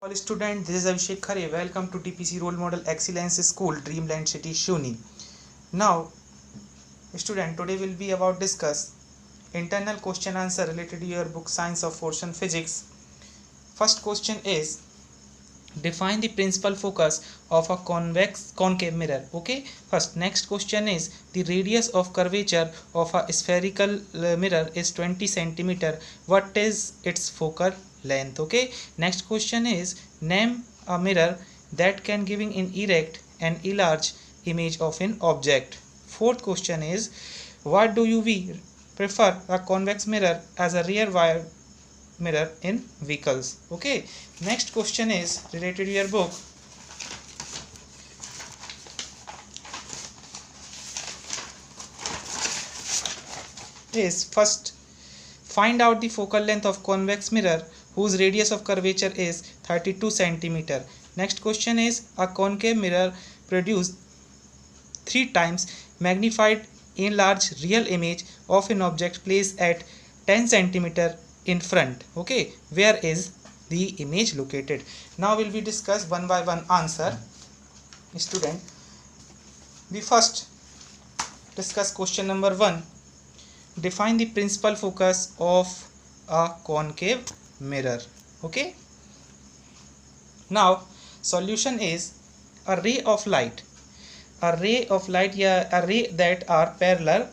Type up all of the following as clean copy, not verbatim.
All students, this is Abhishek Khare. Welcome to TPC Role Model Excellence School, Dreamland City, Shuni. Now, student, today will be about discuss internal question answer related to your book Science of Force and Physics. First question is define the principal focus of a concave mirror. Okay, first next question is the radius of curvature of a spherical mirror is 20 centimeter. What is its focal length? Okay, next question is name a mirror that can giving in erect and enlarge image of an object. Fourth question is what do you prefer, a convex mirror as a rear wire mirror in vehicles? Okay, next question is related to your book is first find out the focal length of convex mirror whose radius of curvature is 32 centimeter. Next question is a concave mirror produce 3 times magnified enlarged real image of an object placed at 10 centimeter in front. Okay, where is the image located? Now will we discuss one by one answer. Student, we first discuss question number 1. Define the principal focus of a concave mirror. Okay, now solution is a ray of light a ray that are parallel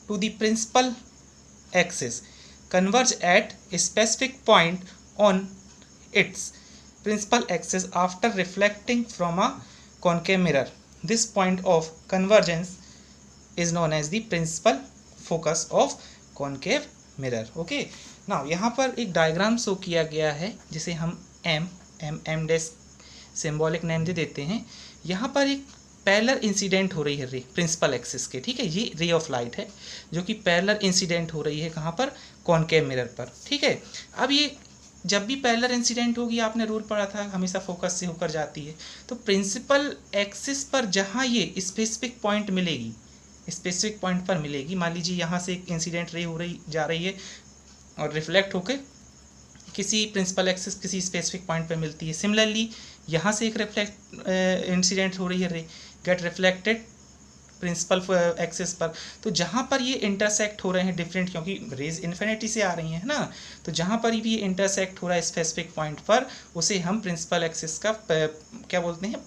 to the principal axis converge at a specific point on its principal axis after reflecting from a concave mirror. This point of convergence is known as the principal focus of concave mirror. Okay, now यहाँ पर एक diagram show किया गया है जिसे हम M dash symbolic name दे देते हैं. यहाँ पर एक पैरेलल इंसिडेंट हो रही है रे प्रिंसिपल एक्सिस के. ठीक है, ये रे ऑफ लाइट है जो कि पैरेलल इंसिडेंट हो रही है कहाँ पर, कॉनकेव मिरर पर. ठीक है, अब ये जब भी पैरेलल इंसिडेंट होगी, आपने रूल पढ़ा था हमेशा फोकस से होकर जाती है, तो प्रिंसिपल एक्सिस पर जहाँ ये स्पेसिफिक पॉइंट मिलेगी, स्पेसिफिक पॉइंट पर मिलेगी, मान लीजिए यहाँ से एक इंसिडेंट रे हो रही जा रही है और रिफ्लेक्ट होकर किसी प्रिंसिपल एक्सिस किसी स्पेसिफिक पॉइंट पर मिलती है. सिमिलरली यहाँ से एक इंसिडेंट हो रही है रे गेट रिफ्लेक्टेड प्रिंसिपल एक्सिस पर. तो जहाँ पर ये इंटरसेक्ट हो रहे हैं डिफरेंट, क्योंकि रेज इन्फिनिटी से आ रही हैं ना, तो जहाँ पर भी ये इंटरसेक्ट हो रहा है स्पेसिफिक पॉइंट पर, उसे हम प्रिंसिपल एक्सिस का क्या बोलते हैं,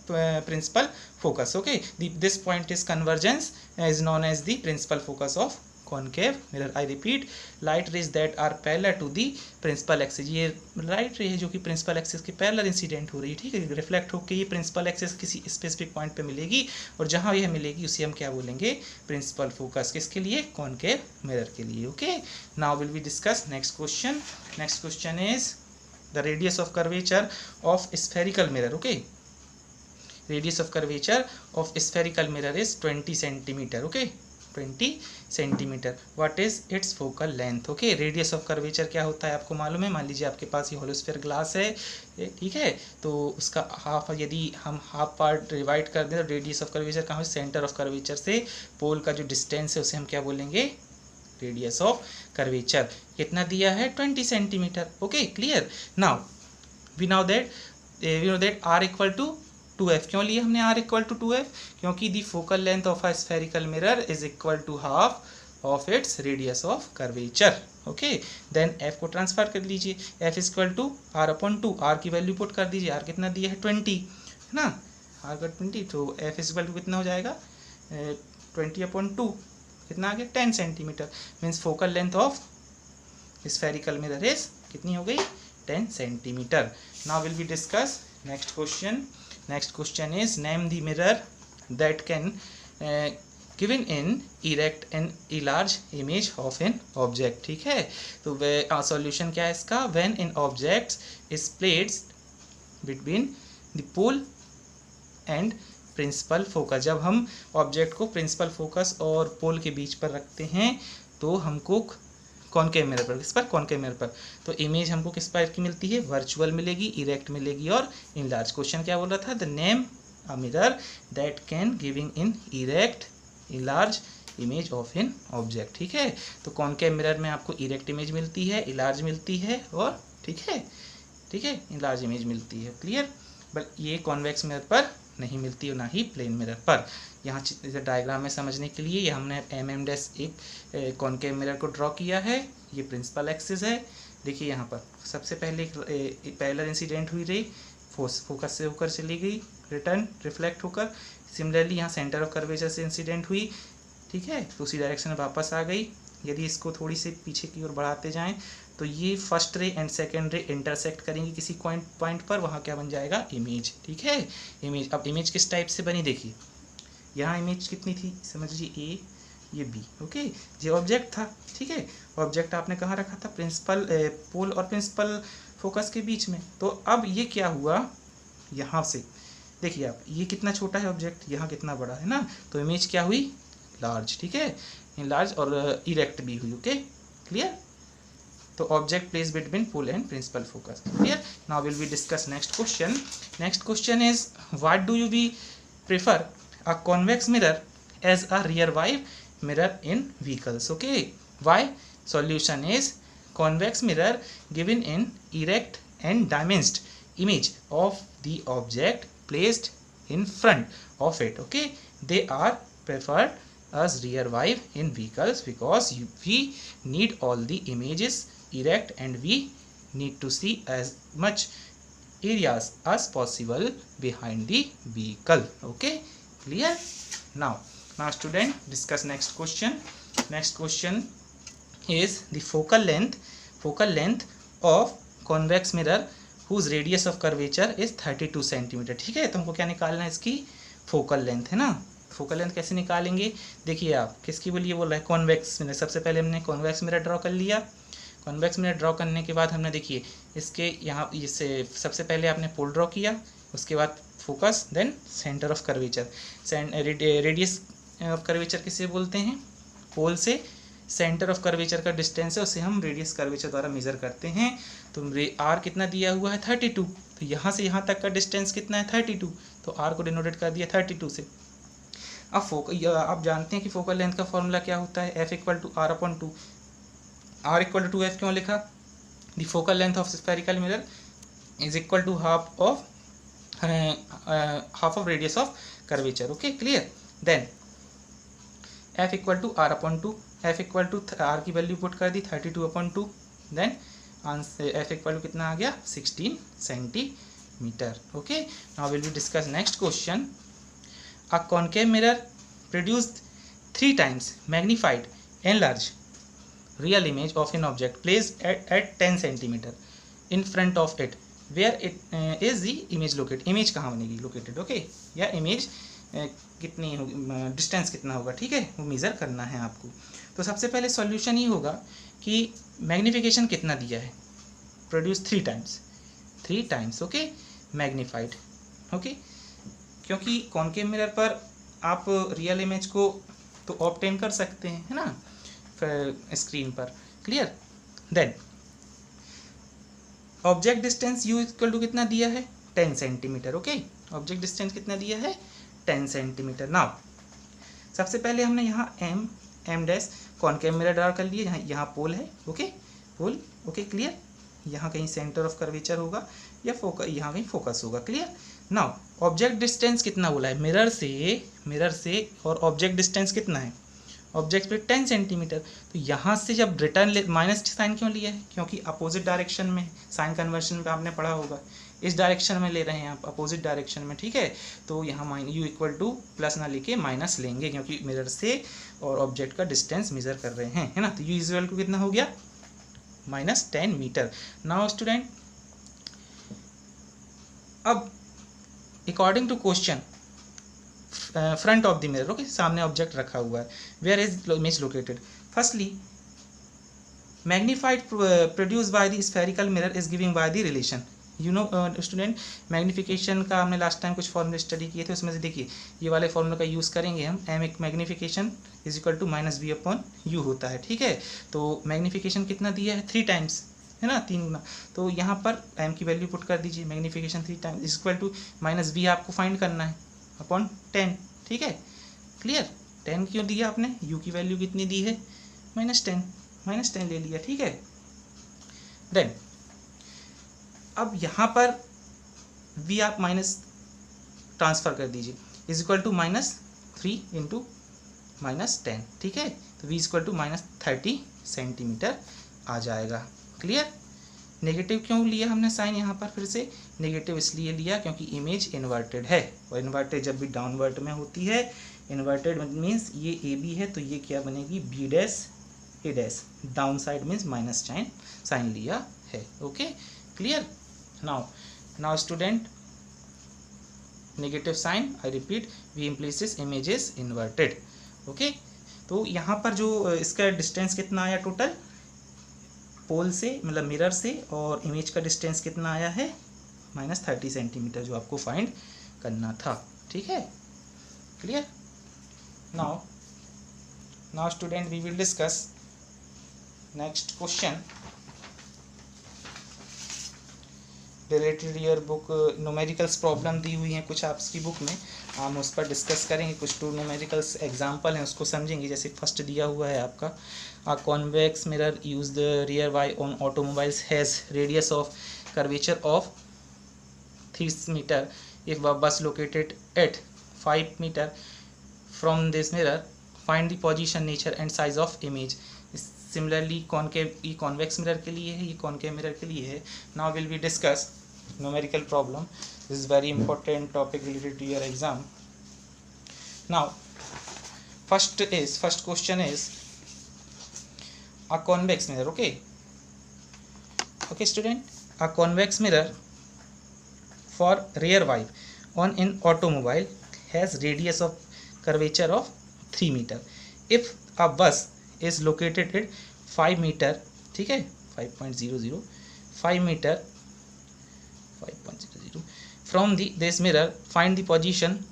principal focus. Okay, this point is convergence is known as the principal focus of concave mirror. I repeat, light rays that are parallel to the principal axis. ये light ray है जो कि principal axis के parallel incident हो रही है. ठीक है, रिफ्लेक्ट होकर ये प्रिंसिपल एक्सिस किसी स्पेसिफिक पॉइंट पे मिलेगी और जहाँ यह मिलेगी उसे हम क्या बोलेंगे, प्रिंसिपल फोकस. किसके लिए, कॉनकेव मिरर के लिए. Okay, now will we discuss next question. Next question is the radius of curvature of spherical mirror. Okay, radius of curvature of spherical mirror is 20 centimetre. Okay, 20 centimetre. What is its focal length. Okay, radius of curvature क्या होता है आपको मालूम है. मान लीजिए आपके पास ये होलोस्फीयर ग्लास है, ठीक है, तो उसका हाफ, यदि हम हाफ पार्ट डिवाइड कर दें तो रेडियस ऑफ कर्वेचर कहाँ है, सेंटर ऑफ कर्वेचर से पोल का जो डिस्टेंस है उसे हम क्या बोलेंगे, रेडियस ऑफ कर्वेचर. कितना दिया है, 20 centimetre. Okay, clear. Now we know that R equal to 2f. क्यों लिए हमने r इक्वल टू 2f, क्योंकि the focal length of a spherical mirror is equal to half of its radius of curvature. Okay, then f को transfer कर लीजिए, f is equal to r upon 2. r की value put कर दीजिए, r कितना दिया है, 20 है ना, r का 20, तो f इज इक्वल टू कितना हो जाएगा, 20 अपॉन 2 कितना आ गया, 10 centimetre. Means focal length of spherical mirror is कितनी हो गई, 10 centimetre. Now will be discuss next question. Next question is name the mirror that can given in erect and enlarge image of an object. ठीक है, तो solution क्या है इसका, when an object is placed between the pole and principal focus. जब हम object को principal focus और पोल के बीच पर रखते हैं तो हमको कॉनकेव मिरर पर, किस पर, कॉनकेव मिरर पर, तो इमेज हमको किस पर की मिलती है, वर्चुअल मिलेगी, इरेक्ट मिलेगी और इनलार्ज. क्वेश्चन क्या बोल रहा था, the name a mirror that can giving in erect enlarge image of an object. ठीक है, तो कॉनकेव मिरर में आपको इरेक्ट इमेज मिलती है, इलार्ज मिलती है और ठीक है, ठीक है, इनलार्ज इमेज मिलती है, क्लियर। बट ये कॉन्वेक्स मिरर पर नहीं मिलती और ना ही प्लेन मिरर पर। यहाँ डायग्राम में समझने के लिए हमने MM' एक कॉनकेव मिरर को ड्रॉ किया है। ये प्रिंसिपल एक्सिस है। देखिए यहाँ पर सबसे पहले पैरेलल इंसिडेंट हुई रे, फोकस से होकर चली गई, रिटर्न रिफ्लेक्ट होकर। सिमिलरली यहाँ सेंटर ऑफ कर्वेचर से इंसिडेंट हुई, ठीक है, तो उसी डायरेक्शन में वापस आ गई। यदि इसको थोड़ी सी पीछे की ओर बढ़ाते जाएं तो ये फर्स्ट रे एंड सेकेंड रे इंटरसेक्ट करेंगे किसी पॉइंट पर, वहाँ क्या बन जाएगा, इमेज, ठीक है, इमेज। अब इमेज किस टाइप से बनी देखिए, यहाँ इमेज कितनी थी, समझ लीजिए ए, ये बी, ओके। ये ऑब्जेक्ट था, ठीक है, ऑब्जेक्ट आपने कहाँ रखा था, प्रिंसिपल पोल और प्रिंसिपल फोकस के बीच में। तो अब ये क्या हुआ, यहाँ से देखिए आप, ये कितना छोटा है ऑब्जेक्ट, यहाँ कितना बड़ा है ना, तो इमेज क्या हुई, लार्ज, ठीक है, लार्ज और इरेक्ट भी हुई, ओके, क्लियर। तो object place between pole and principal focus, clear. Now will be discuss next question. Next question is what do you be prefer, a convex mirror as a rear view mirror in vehicles, okay. Why? Solution is convex mirror given in erect and dimensioned image of the object placed in front of it, okay. They are preferred as rear vive in vehicles because we need all the images erect and we need to see as much areas as possible behind the vehicle, okay, clear. Now student, discuss next question. Next question is the focal length of convex mirror whose radius of curvature is 32 centimetre, ठीक है। तो हमको क्या निकालना है, इसकी focal length, है ना। फोकल लेंथ कैसे निकालेंगे, देखिए आप, किसकी बोलिए, बोल रहा है कॉन्वेक्स मिरर। सबसे पहले हमने कॉन्वेक्स मिरर ड्रॉ कर लिया। कॉन्वेक्स मिरर ड्रॉ करने के बाद हमने देखिए इसके यहाँ इससे सबसे पहले आपने पोल ड्रॉ किया, उसके बाद focus, then centre of curvature. Radius of curvature किसे बोलते हैं, पोल से सेंटर ऑफ कर्वेचर का डिस्टेंस है, उसे हम रेडियस कर्वेचर द्वारा मेजर करते हैं। तो आर कितना दिया हुआ है, 32। तो यहाँ से यहाँ तक का डिस्टेंस कितना है, 32। तो आर को डिनोटेड कर दिया 32 से। अब आप जानते हैं कि फोकल लेंथ का फॉर्मूला क्या होता है, F equal to R upon 2। R equal to F क्यों लिखा, the focal length of spherical mirror is equal to half of radius of curvature, okay, clear. Then F equal to R upon 2, F equal to R की value put कर दी 32 upon 2, then F equal to कितना आ गया, 16 centimetre, okay. Now will be discuss next question. A concave mirror produced 3 times magnified enlarge real image of an object placed at 10 centimetre in front of it, where it is the image located. Image कहाँ बनेगी, located, okay, या image कितनी होगी, distance कितना होगा, ठीक है, वो मेज़र करना है आपको। तो सबसे पहले सॉल्यूशन ये होगा कि मैग्नीफिकेशन कितना दिया है, produce 3 times, okay, magnified, okay, क्योंकि कॉनकेव मिरर पर आप रियल इमेज को तो ऑब्टेन कर सकते हैं, है ना, स्क्रीन पर, clear. Then object distance U equal to कितना दिया है, 10 सेंटीमीटर, ओके। ऑब्जेक्ट डिस्टेंस कितना दिया है, 10 सेंटीमीटर। नाउ सबसे पहले हमने यहाँ M dash concave mirror draw कर लिए, यहाँ पोल है, ओके, पोल, ओके, क्लियर। यहाँ कहीं सेंटर ऑफ कर्वेचर होगा या यहाँ कहीं फोकस होगा, क्लियर। नाउ ऑब्जेक्ट डिस्टेंस कितना बोला है, मिरर से और ऑब्जेक्ट डिस्टेंस कितना है, ऑब्जेक्ट पे 10 सेंटीमीटर। तो यहाँ से जब रिटर्न माइनस साइन क्यों लिया है, क्योंकि अपोजिट डायरेक्शन में, साइन कन्वर्शन में आपने पढ़ा होगा, इस डायरेक्शन में ले रहे हैं आप, अपोजिट डायरेक्शन में, ठीक है। तो यहाँ यू इक्वल टू प्लस ना लेके माइनस लेंगे, क्योंकि मिरर से और ऑब्जेक्ट का डिस्टेंस मेजर कर रहे हैं, है ना। तो यू इक्वल टू कितना हो गया, -10 मीटर। नाउ स्टूडेंट, अब according to question, front of the mirror, okay, सामने ऑब्जेक्ट रखा हुआ है, where is image located. Firstly magnified produce by the spherical mirror is giving by the relation, you know student, magnification का हमने last time कुछ फॉर्मूले study किए थे, उसमें से देखिए ये वाले फॉर्मूले का यूज़ करेंगे हम। एम एक magnification is equal to -b upon U होता है, ठीक है। तो मैग्नीफिकेशन कितना दिया है, 3 times, है ना, 3 गुना। तो यहाँ पर एम की वैल्यू पुट कर दीजिए, magnification 3 times is equal to -b आपको फाइंड करना है अपॉन 10, ठीक है, क्लियर। 10 क्यों दिया आपने, u की वैल्यू कितनी दी है, -10 ले लिया, ठीक है। देन अब यहाँ पर v आप माइनस ट्रांसफ़र कर दीजिए, इज इक्वल टू -3 इंटू -10, ठीक है। तो v is equal to -30 centimetre आ जाएगा। क्लियर। नेगेटिव क्यों लिया हमने साइन यहाँ पर, फिर से नेगेटिव इसलिए लिया क्योंकि इमेज इन्वर्टेड है, और इन्वर्टेड जब भी डाउनवर्ड में होती है, इन्वर्टेड मीन्स ये ए बी है तो ये क्या बनेगी B dash A dash, down side means minus sign लिया है। Okay clear. Now student, negative sign, I repeat, we implies image is inverted. Okay, तो यहाँ पर जो इसका डिस्टेंस कितना आया टोटल, पोल से मतलब मिरर से और इमेज का डिस्टेंस कितना आया है -30 सेंटीमीटर, जो आपको फाइंड करना था। ठीक है, clear. Now student, we will discuss next question related your book. Numericals problem दी हुई हैं कुछ आपकी बुक में, हम उस पर डिस्कस करेंगे। कुछ 2 न्यूमेरिकल्स एग्जाम्पल हैं, उसको समझेंगे। जैसे फर्स्ट दिया हुआ है आपका, a convex mirror use the rear why on automobiles has radius of curvature of 3 metre if a bus located at 5 meter from this mirror, find the position, nature and size of image. Similarly concave, ये convex mirror के लिए है, ये concave mirror के लिए है। Now will be discuss numerical problem, this is very important topic related to your exam. Now first question is a convex mirror. Okay student, a convex mirror for rear wipe on an automobile has radius of curvature of 3 meter. If a bus is located at 5 meter, ठीक है, 5.00 5 meter 5.00 from this mirror, find the position,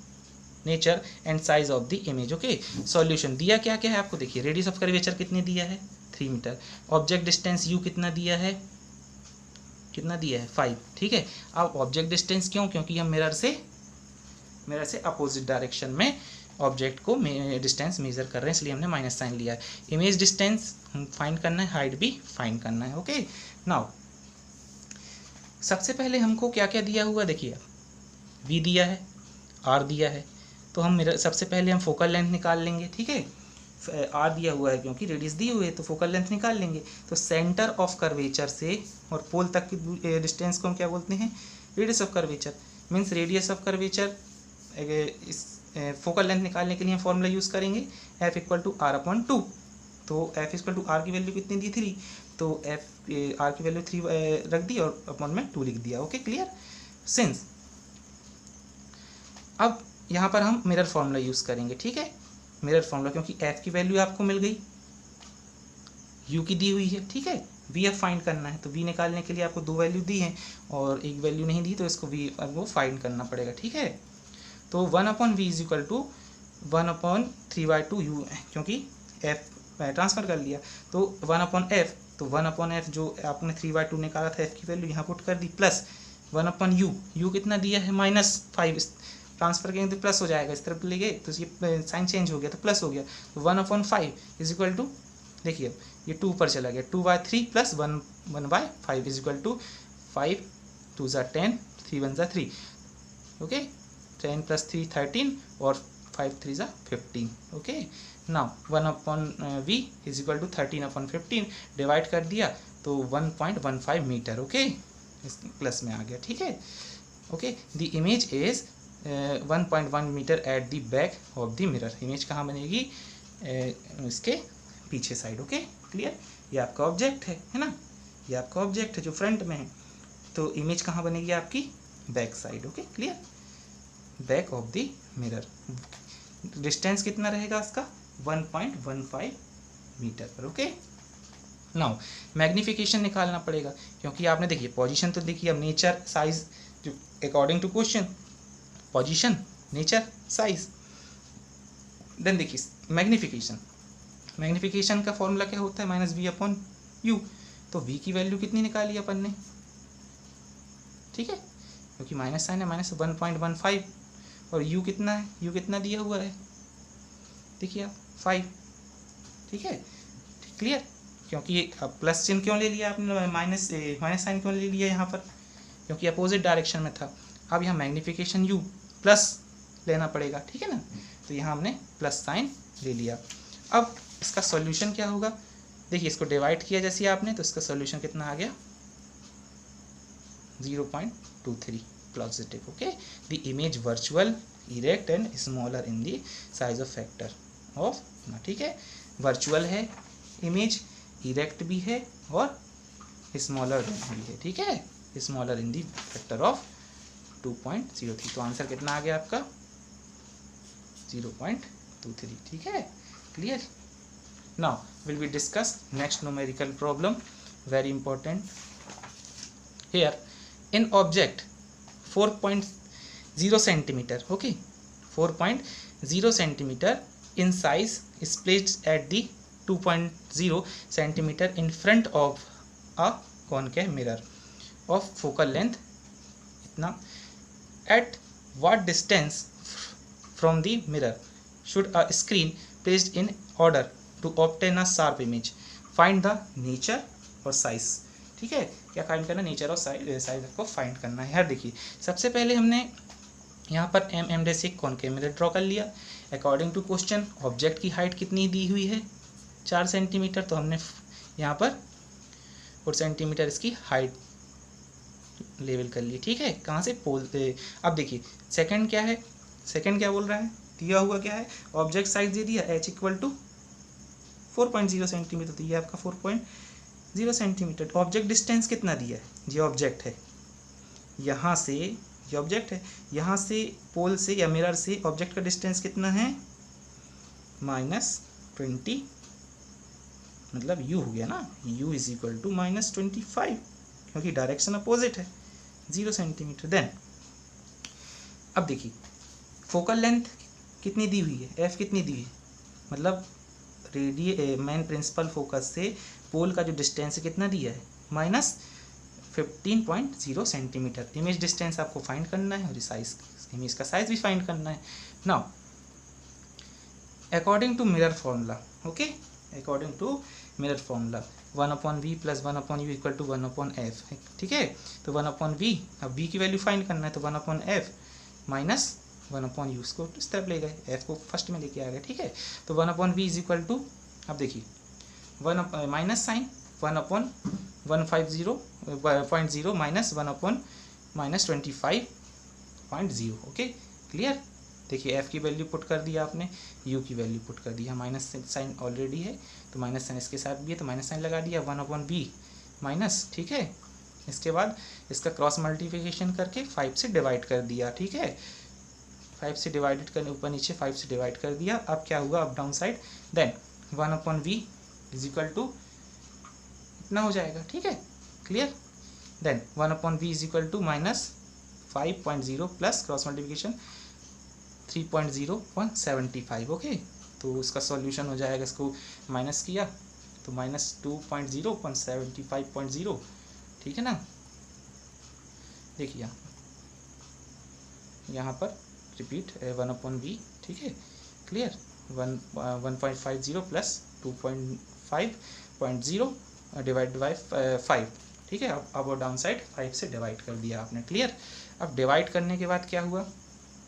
nature and size of the image. Okay, solution दिया क्या क्या है आपको, देखिए radius of curvature कितने दिया है 3 मीटर, ऑब्जेक्ट डिस्टेंस u कितना दिया है 5, ठीक है। अब ऑब्जेक्ट डिस्टेंस क्यों, क्योंकि हम मिरर से अपोजिट डायरेक्शन में ऑब्जेक्ट को डिस्टेंस मेजर कर रहे हैं, इसलिए हमने माइनस साइन लिया है। इमेज डिस्टेंस फाइंड करना है, हाइट भी फाइंड करना है। ओके, नाउ सबसे पहले हमको क्या क्या दिया हुआ, देखिए v दिया है, r दिया है, तो हम मिरर सबसे पहले हम फोकल लेंथ निकाल लेंगे। ठीक है, r दिया हुआ है क्योंकि रेडियस दी हुई है, तो फोकल लेंथ निकाल लेंगे। तो सेंटर ऑफ कर्वेचर से और पोल तक की डिस्टेंस को हम क्या बोलते हैं, radius of curvature. Means radius of curvature, इस फोकल लेंथ निकालने के लिए हम फॉर्मूला यूज़ करेंगे f = r/2। तो f = r की वैल्यू कितनी दी 3, तो r की वैल्यू 3 रख दी और अपॉन में 2 लिख दिया। Okay clear. सिंस अब यहाँ पर हम मिरर फॉर्मूला यूज़ करेंगे। ठीक है, मिरर फॉर्मूला, क्योंकि f की वैल्यू आपको मिल गई, u की दी हुई है। ठीक है, vf फाइंड करना है, तो v निकालने के लिए आपको 2 वैल्यू दी हैं और एक वैल्यू नहीं दी, तो इसको v वो फाइंड करना पड़ेगा। ठीक है, तो 1/v = 1/3/2u, क्योंकि f ट्रांसफर कर लिया, तो 1/f, तो 1/f जो आपने 3/2 निकाला था f की वैल्यू यहाँ पुट कर दी, प्लस 1/u, u कितना दिया है -5, ट्रांसफर करेंगे तो प्लस हो जाएगा, इस तरफ ले गए तो ये साइन चेंज हो गया तो प्लस हो गया। तो 1/5 = देखिए ये 2 पर चला गया, 2/3 + 1/5 = 5 2 × 10 3 1 × 3। ओके, 10 + 3 13 और 5 3 × 15। ओके, नाउ 1/v = 13/15 डिवाइड कर दिया तो 1.15 मीटर। ओके, इस प्लस में आ गया। ठीक है, okay, the image is 1.1 metre at the back of the mirror. Image कहाँ बनेगी, इसके पीछे साइड। ओके क्लियर, ये आपका ऑब्जेक्ट है ना, ये आपका ऑब्जेक्ट है जो फ्रंट में है, तो इमेज कहाँ बनेगी आपकी back side. Okay clear, back of the mirror. Distance कितना रहेगा इसका 1.15 मीटर पर। ओके, नाउ मैग्नीफिकेशन निकालना पड़ेगा, क्योंकि आपने देखिए पोजीशन तो देखिए, अब नेचर साइज जो according to question, position nature size, then देखिए मैग्नीफिकेशन का फॉर्मूला क्या होता है -v/u। तो v की वैल्यू कितनी निकाली अपन ने, ठीक है, क्योंकि माइनस साइन है, -1.15 और u कितना है, u कितना दिया हुआ है देखिए आप 5। ठीक है, क्लियर, क्योंकि अब प्लस चिन्ह क्यों ले लिया आपने, माइनस साइन क्यों ले लिया यहाँ पर, क्योंकि अपोजिट डायरेक्शन में था। अब यहाँ मैग्नीफिकेशन यू प्लस लेना पड़ेगा, ठीक है ना, तो यहाँ हमने प्लस साइन ले लिया। अब इसका सॉल्यूशन क्या होगा, देखिए इसको डिवाइड किया जैसे आपने, तो इसका सॉल्यूशन कितना आ गया 0.23 positive. Okay, the image virtual, erect and smaller in the size of factor of, ठीक है, वर्चुअल है इमेज, इरेक्ट भी है और स्मॉलर भी है, ठीक है, smaller in the factor of 2.03। तो आंसर कितना आ गया आपका 0.23, ठीक है, clear. Now will be discuss next numerical problem, very important here. In object 4.0 centimetre, okay, 4.0 centimetre in size is placed at the 2.0 centimeter in front of a concave mirror of focal length इतना। At what distance from the mirror should a screen placed in order to obtain a sharp image? Find the nature और size, ठीक है, क्या find करना, nature और size को find करना है। यार देखिए सबसे पहले हमने यहाँ पर एम से कॉनकेव मिरर ड्रॉ कर लिया। अकॉर्डिंग टू क्वेश्चन ऑब्जेक्ट की हाइट कितनी दी हुई है 4 सेंटीमीटर, तो हमने यहाँ पर 4 सेंटीमीटर इसकी हाइट लेवल कर ली, ठीक है, कहाँ से पोल। अब देखिए सेकंड क्या है, सेकंड क्या बोल रहा है, दिया हुआ क्या है, ऑब्जेक्ट साइज दे दिया h इक्वल टू 4.0 सेंटीमीटर, तो ये आपका 4.0 सेंटीमीटर। ऑब्जेक्ट डिस्टेंस कितना दिया है, ये ऑब्जेक्ट है, यहाँ से ये ऑब्जेक्ट है, यहाँ से पोल से या मिरर से ऑब्जेक्ट का डिस्टेंस कितना है -20, मतलब u हो गया ना, u इज इक्वल टू -25, क्योंकि डायरेक्शन अपोजिट है 0 सेंटीमीटर। देन अब देखिए फोकल लेंथ कितनी दी हुई है, f कितनी दी हुई है, मतलब मेन प्रिंसिपल फोकस से पोल का जो डिस्टेंस कितना दिया है -15.0 सेंटीमीटर। इमेज डिस्टेंस आपको फाइंड करना है और साइज, इमेज का साइज भी फाइंड करना है। Now according to mirror formula, okay, according to mirror formula 1/v + 1/u equal to 1/f, ठीक है, तो 1/v, अब v की वैल्यू फाइंड करना है, तो 1/f माइनस 1/u, इसको इस तरफ ले गए, f को फर्स्ट में लेके आ गए, ठीक है, तो 1/v इज इक्वल टू, अब देखिए 1 minus sign 1/150.0 minus 1/-25.0, okay, clear. देखिए f की वैल्यू पुट कर दिया आपने, u की वैल्यू पुट कर दिया, माइनस साइन ऑलरेडी है तो माइनस साइन इसके साथ भी है तो माइनस साइन लगा दिया, 1/v माइनस, ठीक है, इसके बाद इसका क्रॉस मल्टीप्लिकेशन करके 5 से डिवाइड कर दिया, ठीक है, 5 से डिवाइडेड करने, ऊपर नीचे 5 से डिवाइड कर दिया। अब क्या हुआ, up down side, then 1/v is equal to इतना हो जाएगा, ठीक है, clear. Then 1/v is equal to -5.0 plus cross multiplication 3.0.75, okay, तो उसका सॉल्यूशन हो जाएगा, इसको माइनस किया तो -2.0.75.0, ठीक है ना। देखिए यहाँ पर रिपीट 1/v, ठीक है, क्लियर, 1.50 प्लस 2.5.0 डिवाइड बाई 5, ठीक है, अब और डाउन साइड 5 से डिवाइड कर दिया आपने, क्लियर। अब डिवाइड करने के बाद क्या हुआ,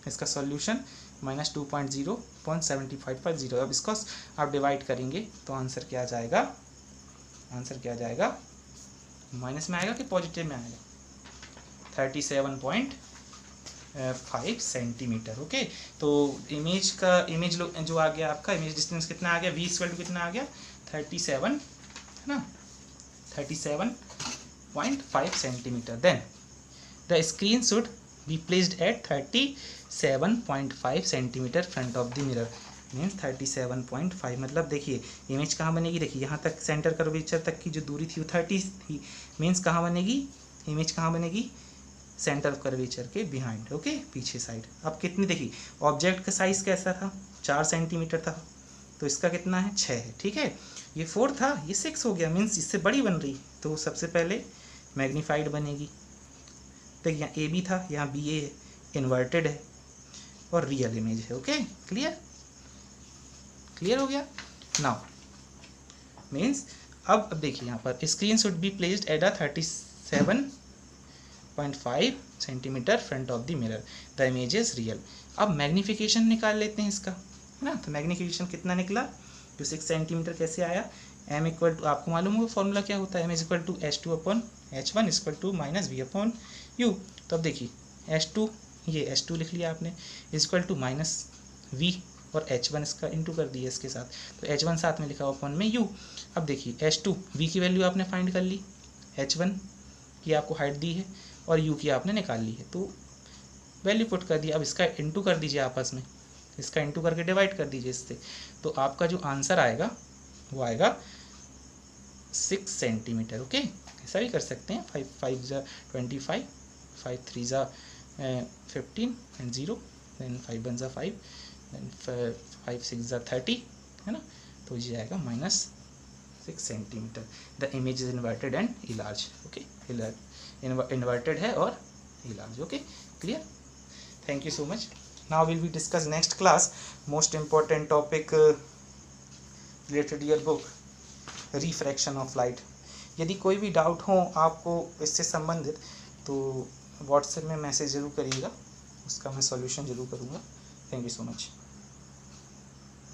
इसका सॉल्यूशन -2.0.75.0। अब इसको आप डिवाइड करेंगे तो आंसर क्या आ जाएगा, आंसर क्या आ जाएगा, माइनस में आएगा कि पॉजिटिव में आएगा, 37.5 सेंटीमीटर, ओके। तो इमेज का जो आ गया आपका, इमेज डिस्टेंस कितना आ गया, v इक्वल टू कितना आ गया 37, है ना, 37.5 centimetre. Then the screen should be placed at 37.5 centimetre front of the mirror, means 37.5, मतलब देखिए इमेज कहाँ बनेगी, देखिए यहाँ तक सेंटर कर्वेचर तक की जो दूरी थी वो 30 थी, मीन्स कहाँ बनेगी, इमेज कहाँ बनेगी, सेंटर कर्वेचर के बिहाइंड, ओके, पीछे साइड। अब कितनी, देखिए ऑब्जेक्ट का साइज कैसा था 4 सेंटीमीटर था, तो इसका कितना है 6 है, ठीक है, ये 4 था ये 6 हो गया, मीन्स इससे बड़ी बन रही, तो सबसे पहले मैग्नीफाइड बनेगी। तो यहाँ ए बी था, यहाँ बी ए है, इन्वर्टेड है और रियल इमेज है, ओके, क्लियर, क्लियर हो गया। नाउ मीन्स अब देखिए यहाँ पर screen should be placed at a 37 0.5 centimetre front of the mirror, the image is real. अब मैग्नीफिकेशन निकाल लेते हैं इसका, है ना। तो मैग्नीफिकेशन कितना निकला, जो 6 सेंटीमीटर कैसे आया, m इक्वल टू, आपको मालूम होगा फॉर्मूला क्या होता है, m is equal to h2/h1 equal to minus v/u। तो अब देखिए h2, ये h2 लिख लिया आपने, इक्वल टू माइनस v और h1 इसका इंटू कर दिया इसके साथ, तो h1 साथ में लिखा हुआ अपॉन में u। अब देखिए h2, v की वैल्यू आपने फाइंड कर ली, h1 की आपको हाइट दी है और u की आपने निकाल ली है, तो वैल्यू पुट कर दिया। अब इसका इंटू कर दीजिए आपस में, इसका इंटू करके डिवाइड कर दीजिए इससे, तो आपका जो आंसर आएगा वो आएगा 6 सेंटीमीटर। ओके, ऐसा भी कर सकते हैं, 5 5 ज़ा 25, 5 3 ज़ा 15 एंड 0, देन 5 1 ज़ा 5, देन 5 6 ज़ा 30, है ना। तो ये आएगा -6 centimetre. The image is inverted and enlarge. Okay, inverted है और enlarge. Okay, clear, thank you so much. Now will be discuss next class most important topic related your book, refraction of light. यदि कोई भी doubt हो आपको इससे संबंधित तो व्हाट्सएप में मैसेज ज़रूर करिएगा, उसका मैं सॉल्यूशन ज़रूर करूँगा। Thank you so much.